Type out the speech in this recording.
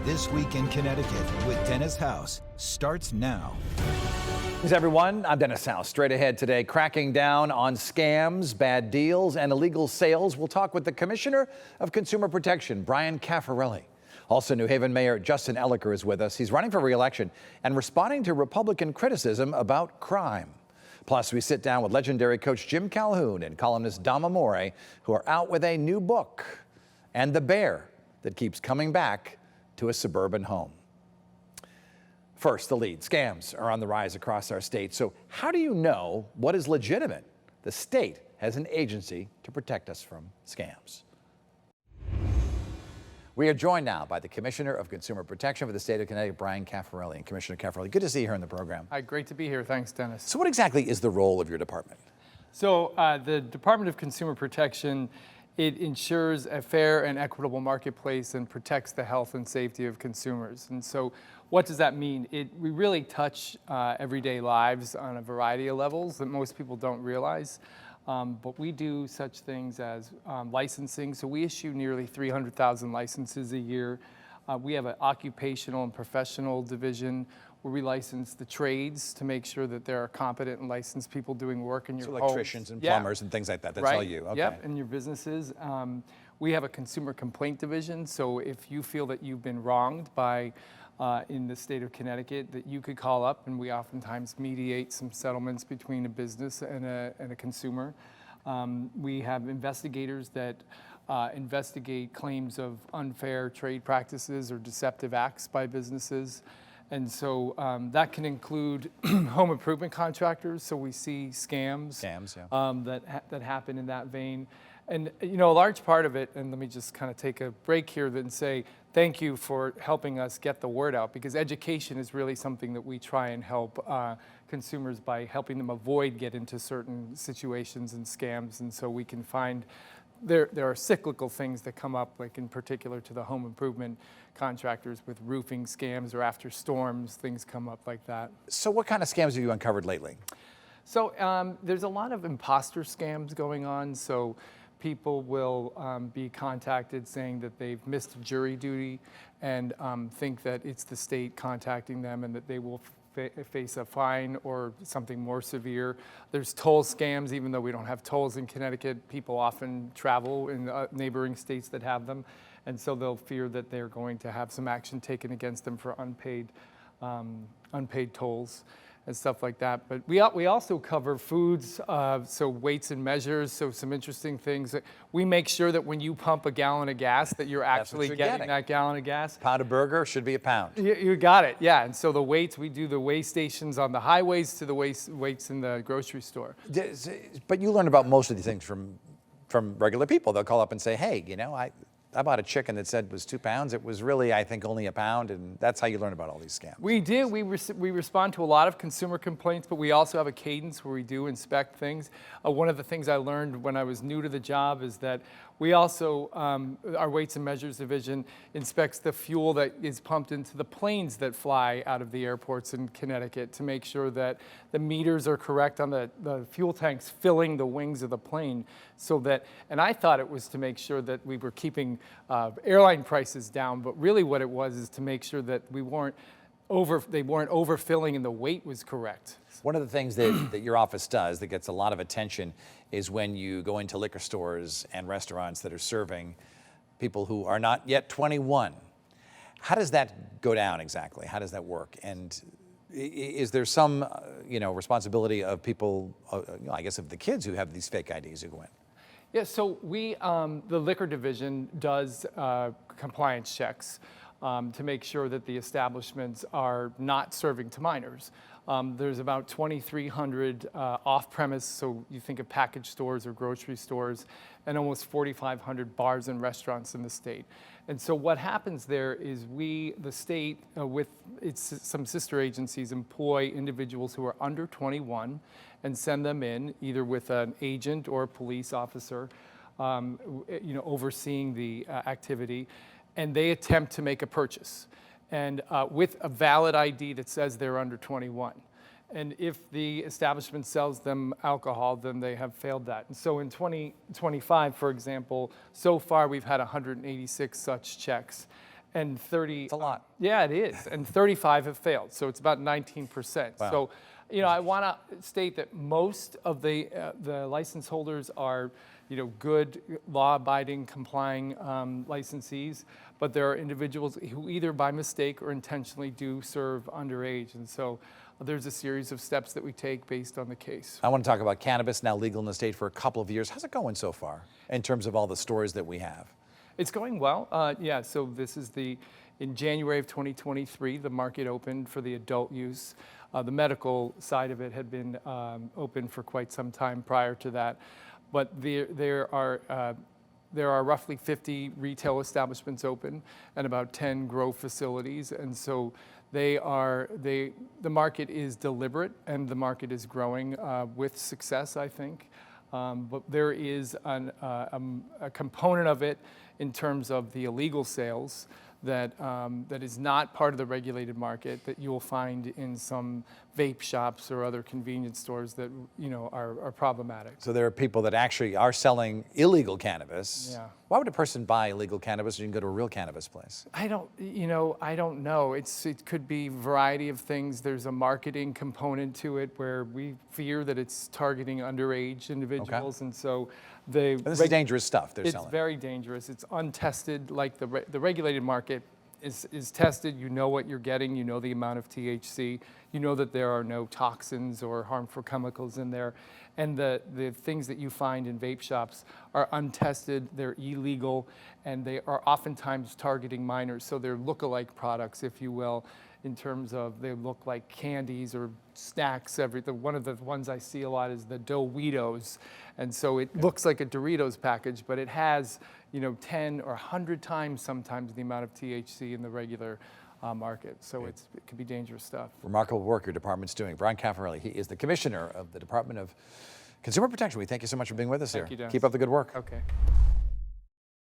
This Week in Connecticut with Dennis House starts now. Thanks, everyone. I'm Dennis House. Straight ahead today, cracking down on scams, bad deals, and illegal sales. We'll talk with the Commissioner of Consumer Protection, Bryan Cafferelli. Also, New Haven Mayor Justin Elicker is with us. He's running for re-election and responding to Republican criticism about crime. Plus, we sit down with legendary coach Jim Calhoun and columnist Dom Amore, who are out with a new book, and the bear that keeps coming back to a suburban home. First, the lead. Scams are on the rise across our state. So how do you know what is legitimate? The state has an agency to protect us from scams. We are joined now by the Commissioner of Consumer Protection for the state of Connecticut, Bryan Cafferelli. And Commissioner Cafferelli, good to see you here in the program. Hi, great to be here. Thanks, Dennis. So what exactly is the role of your department? So the Department of Consumer Protection, it ensures a fair and equitable marketplace and protects the health and safety of consumers. And so what does that mean? We really touch everyday lives on a variety of levels that most people don't realize. But we do such things as licensing. So we issue nearly 300,000 licenses a year. We have an occupational and professional division where we license the trades to make sure that there are competent and licensed people doing work in your homes. So electricians and plumbers and things like that. That's right. all you. Okay. Yep, and your businesses. We have a consumer complaint division. So if you feel that you've been wronged by in the state of Connecticut, that you could call up, and we oftentimes mediate some settlements between a business and a consumer. We have investigators that investigate claims of unfair trade practices or deceptive acts by businesses. And so that can include home improvement contractors. So we see scams yeah. that happen in that vein. And, you know, a large part of it, and let me just kind of take a break here and say thank you for helping us get the word out, because education is really something that we try and help consumers by helping them avoid get into certain situations and scams. And so we can find there are cyclical things that come up, like in particular to the home improvement contractors with roofing scams, or after storms, things come up like that. So what kind of scams have you uncovered lately? So there's a lot of imposter scams going on. So people will be contacted saying that they've missed jury duty and think that it's the state contacting them and that they will face a fine or something more severe. There's toll scams. Even though we don't have tolls in Connecticut, people often travel in neighboring states that have them, and so they'll fear that they're going to have some action taken against them for unpaid tolls and stuff like that. But we also cover foods, so weights and measures, so some interesting things. We make sure that when you pump a gallon of gas that you're actually getting that gallon of gas. Pound of burger should be a pound. You got it, yeah. And so the weights, we do the weigh stations on the highways to the weights in the grocery store. But you learn about most of these things from regular people. They'll call up and say, hey, you know, I bought a chicken that said was 2 pounds. It was really, I think, only a pound, and that's how you learn about all these scams. We do. We respond to a lot of consumer complaints, but we also have a cadence where we do inspect things. One of the things I learned when I was new to the job is that we also, our weights and measures division inspects the fuel that is pumped into the planes that fly out of the airports in Connecticut to make sure that the meters are correct on the fuel tanks filling the wings of the plane, so that, and I thought it was to make sure that we were keeping airline prices down, but really what it was is to make sure that they weren't overfilling and the weight was correct. One of the things that your office does that gets a lot of attention is when you go into liquor stores and restaurants that are serving people who are not yet 21. How does that go down exactly? How does that work? And is there some responsibility of people, I guess of the kids who have these fake IDs who go in? Yeah, so the liquor division does compliance checks to make sure that the establishments are not serving to minors. There's about 2,300 off-premise, so you think of package stores or grocery stores, and almost 4,500 bars and restaurants in the state. And so what happens there is the state, with some sister agencies, employ individuals who are under 21 and send them in either with an agent or a police officer, overseeing the activity, and they attempt to make a purchase, and with a valid ID that says they're under 21. And if the establishment sells them alcohol, then they have failed that. And so in 2025, for example, so far we've had 186 such checks. and 30. It's a lot. Yeah, it is. And 35 have failed. So it's about 19%. Wow. So, I want to state that most of the license holders are, good, law-abiding, complying licensees. But there are individuals who either by mistake or intentionally do serve underage. And so there's a series of steps that we take based on the case. I want to talk about cannabis, now legal in the state for a couple of years. How's it going so far in terms of all the stores that we have? It's going well. Yeah, so this is in January of 2023, the market opened for the adult use. The medical side of it had been open for quite some time prior to that. But there are roughly 50 retail establishments open and about 10 grow facilities. And so the market is deliberate and the market is growing with success, I think. But there is a component of it in terms of the illegal sales that is not part of the regulated market that you will find in some vape shops or other convenience stores that are problematic. So there are people that actually are selling illegal cannabis. Yeah. Why would a person buy illegal cannabis when you can go to a real cannabis place? I don't know. It could be a variety of things. There's a marketing component to it where we fear that it's targeting underage individuals, and so This is dangerous stuff they're selling. It's very dangerous. It's untested. Like the regulated market is tested. You know what you're getting. You know the amount of THC. You know that there are no toxins or harmful chemicals in there. And the things that you find in vape shops are untested, they're illegal, and they are oftentimes targeting minors. So they're look-alike products, if you will, in terms of they look like candies or snacks. One of the ones I see a lot is the Doritos. And so it looks like a Doritos package, but it has 10 or 100 times sometimes the amount of THC in the regular market. So it could be dangerous stuff. Remarkable work your department's doing. Bryan Cafferelli, he is the commissioner of the Department of Consumer Protection. We thank you so much for being with us here. Thank you, Dennis. Keep up the good work. Okay.